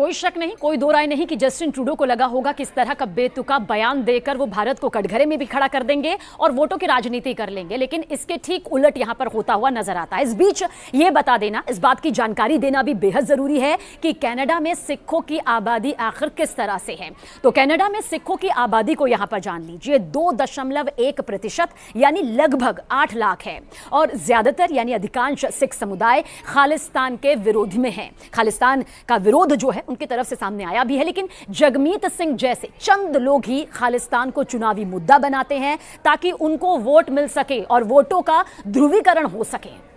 कोई शक नहीं, कोई दो राय नहीं कि जस्टिन ट्रूडो को लगा होगा कि इस तरह का बेतुका बयान देकर वो भारत को कटघरे में भी खड़ा कर देंगे और वोटों की राजनीति कर लेंगे, लेकिन इसके ठीक उलट यहां पर होता हुआ नजर आता है। इस बीच ये बता देना, इस बात की जानकारी देना भी बेहद जरूरी है कि कनाडा में सिखों की आबादी आखिर किस तरह से है। तो कनाडा में सिखों की आबादी को यहां पर जान लीजिए, 2.1% यानी लगभग 8 लाख है और ज्यादातर यानी अधिकांश सिख समुदाय खालिस्तान के विरोध में है। खालिस्तान का विरोध जो है उनकी तरफ से सामने आया भी है, लेकिन जगमीत सिंह जैसे चंद लोग ही खालिस्तान को चुनावी मुद्दा बनाते हैं ताकि उनको वोट मिल सके और वोटों का ध्रुवीकरण हो सके।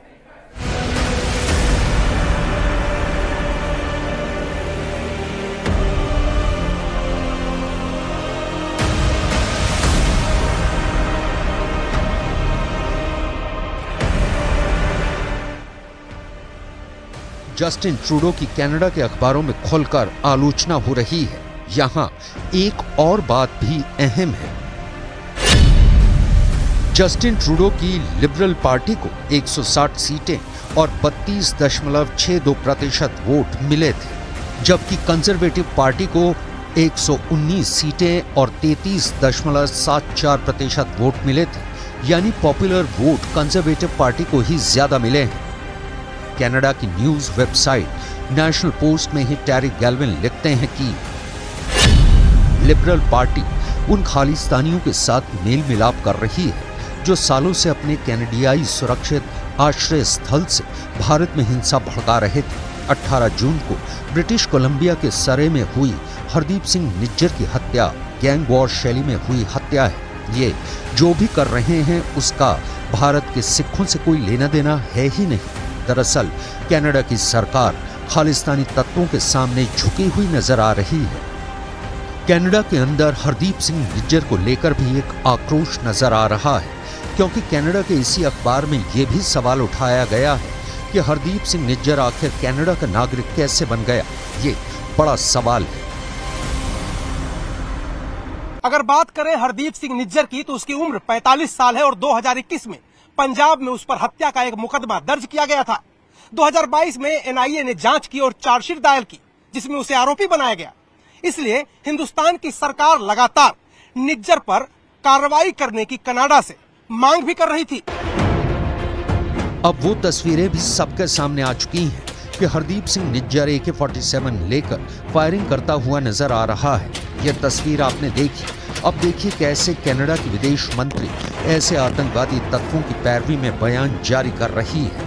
जस्टिन ट्रूडो की कनाडा के अखबारों में खुलकर आलोचना हो रही है। यहां एक और बात भी अहम है। जस्टिन ट्रूडो की लिबरल पार्टी को 160 सीटें और 32.62% वोट मिले थे, जबकि कंजर्वेटिव पार्टी को 119 सीटें और 33.74% वोट मिले थे, यानी पॉपुलर वोट कंजर्वेटिव पार्टी को ही ज्यादा मिले हैं। कनाडा की न्यूज वेबसाइट नेशनल पोस्ट में ही टेरी गैल्विन लिखते हैं कि लिबरल पार्टी उन खालिस्तानियों के साथ मेल मिलाप कर रही है जो सालों से अपने कैनेडियाई सुरक्षित आश्रय स्थल से भारत में हिंसा भड़का रहे थे। 18 जून को ब्रिटिश कोलंबिया के सरे में हुई हरदीप सिंह निज्जर की हत्या गैंग वॉर शैली में हुई हत्या है। ये जो भी कर रहे हैं उसका भारत के सिखों से कोई लेना देना है ही नहीं। दरअसल कनाडा की सरकार खालिस्तानी तत्वों के सामने झुकी हुई नजर आ रही है। कनाडा के अंदर हरदीप सिंह निज्जर को लेकर भी एक आक्रोश नजर आ रहा है, क्योंकि कनाडा के इसी अखबार में यह भी सवाल उठाया गया है कि हरदीप सिंह निज्जर आखिर कनाडा का नागरिक कैसे बन गया। ये बड़ा सवाल है। अगर बात करें हरदीप सिंह निज्जर की, तो उसकी उम्र 45 साल है और 2021 में पंजाब में उस पर हत्या का एक मुकदमा दर्ज किया गया था। 2022 में एनआईए ने जांच की और चार्जशीट दायर की, जिसमें उसे आरोपी बनाया गया। इसलिए हिंदुस्तान की सरकार लगातार निज्जर पर कार्रवाई करने की कनाडा से मांग भी कर रही थी। अब वो तस्वीरें भी सबके सामने आ चुकी हैं कि हरदीप सिंह निज्जर AK-47 लेकर फायरिंग करता हुआ नजर आ रहा है। यह तस्वीर आपने देखी। अब देखिए कैसे कनाडा की विदेश मंत्री ऐसे आतंकवादी तत्वों की पैरवी में बयान जारी कर रही है।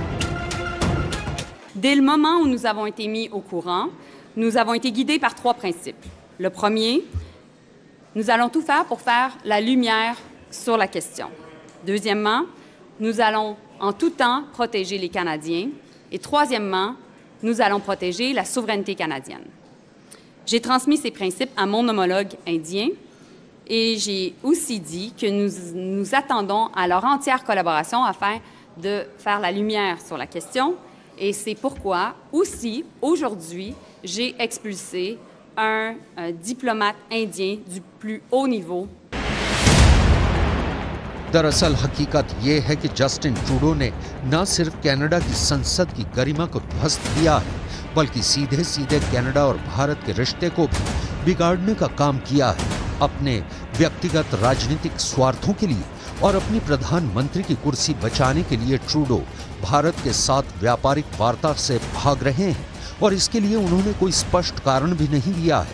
Dès le moment où nous avons été mis au courant, nous avons été guidés par 3 principes. Le premier, nous allons tout faire pour faire la lumière sur la question. Deuxièmement, nous allons en tout temps protéger les Canadiens. Et troisièmement, nous allons protéger la souveraineté canadienne. J'ai transmis ces principes à mon homologue indien et j'ai aussi dit que nous attendons à leur entière collaboration afin de faire la lumière sur la question. Et c'est pourquoi aussi, aujourd'hui, j'ai expulsé un diplomate indien du plus haut niveau. दरअसल हकीकत ये है कि Justin Trudeau ने न सिर्फ Canada की संसद की गरिमा को ध्वस्त किया है, बल्कि सीधे सीधे कनाडा और भारत के रिश्ते को भी बिगाड़ने का काम किया है, अपने व्यक्तिगत राजनीतिक स्वार्थों के लिए और अपनी प्रधानमंत्री की कुर्सी बचाने के लिए ट्रूडो भारत के साथ व्यापारिक वार्ता से भाग रहे हैं और इसके लिए उन्होंने कोई स्पष्ट कारण भी नहीं दिया है।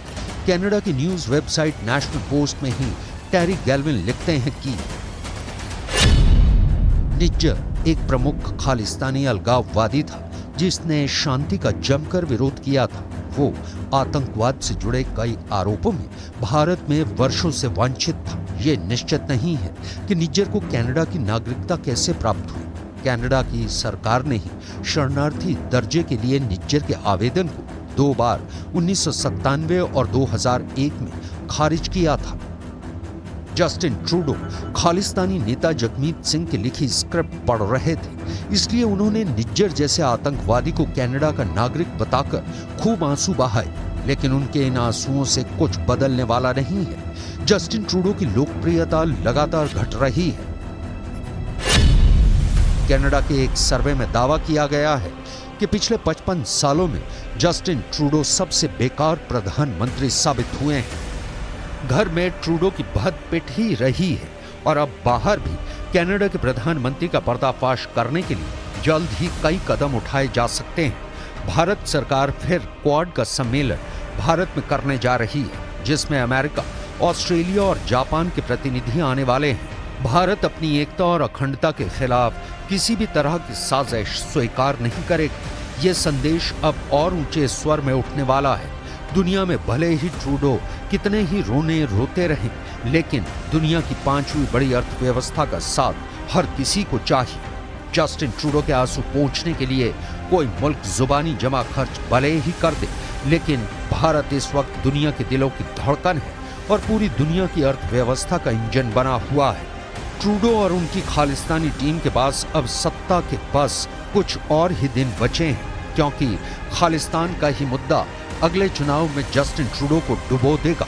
कनाडा की न्यूज वेबसाइट नेशनल पोस्ट में ही टेरी गैल्विन लिखते हैं कि निज्जर एक प्रमुख खालिस्तानी अलगाववादी था जिसने शांति का जमकर विरोध किया था। वो आतंकवाद से जुड़े कई आरोपों में भारत में वर्षों से वांछित था। ये निश्चित नहीं है कि निज्जर को कनाडा की नागरिकता कैसे प्राप्त हुई। कनाडा की सरकार ने ही शरणार्थी दर्जे के लिए निज्जर के आवेदन को 2 बार 1997 और 2001 में खारिज किया था। जस्टिन ट्रूडो खालिस्तानी नेता जगमीत सिंह की लिखी स्क्रिप्ट पढ़ रहे थे, इसलिए उन्होंने निज्जर जैसे आतंकवादी को कनाडा का नागरिक बताकर खूब आंसू बहाए, लेकिन उनके इन आंसुओं से कुछ बदलने वाला नहीं है। जस्टिन ट्रूडो की लोकप्रियता लगातार घट रही है। कनाडा के एक सर्वे में दावा किया गया है कि कि पिछले 55 सालों में जस्टिन ट्रूडो सबसे बेकार प्रधानमंत्री साबित हुए हैं। घर में ट्रूडो की भद्दपिट ही रही है और अब बाहर भी कनाडा के प्रधानमंत्री का पर्दाफाश करने के लिए जल्द ही कई कदम उठाए जा सकते हैं। भारत सरकार फिर क्वाड का सम्मेलन भारत में करने जा रही है, जिसमें अमेरिका, ऑस्ट्रेलिया और जापान के प्रतिनिधि आने वाले हैं। भारत अपनी एकता और अखंडता के खिलाफ किसी भी तरह की साजिश स्वीकार नहीं करेगा। ये संदेश अब और ऊंचे स्वर में उठने वाला है। दुनिया में भले ही ट्रूडो कितने ही रोते रहें, लेकिन दुनिया की 5वीं बड़ी अर्थव्यवस्था का साथ हर किसी को चाहिए। जस्टिन ट्रूडो के आंसू पोंछने के लिए कोई मुल्क जुबानी जमा खर्च भले ही कर दे, लेकिन भारत इस वक्त दुनिया के दिलों की धड़कन है और पूरी दुनिया की अर्थव्यवस्था का इंजन बना हुआ है। ट्रूडो और उनकी खालिस्तानी टीम के पास अब सत्ता के बस कुछ और ही दिन बचे हैं, क्योंकि खालिस्तान का ही मुद्दा अगले चुनाव में जस्टिन ट्रूडो को डुबो देगा।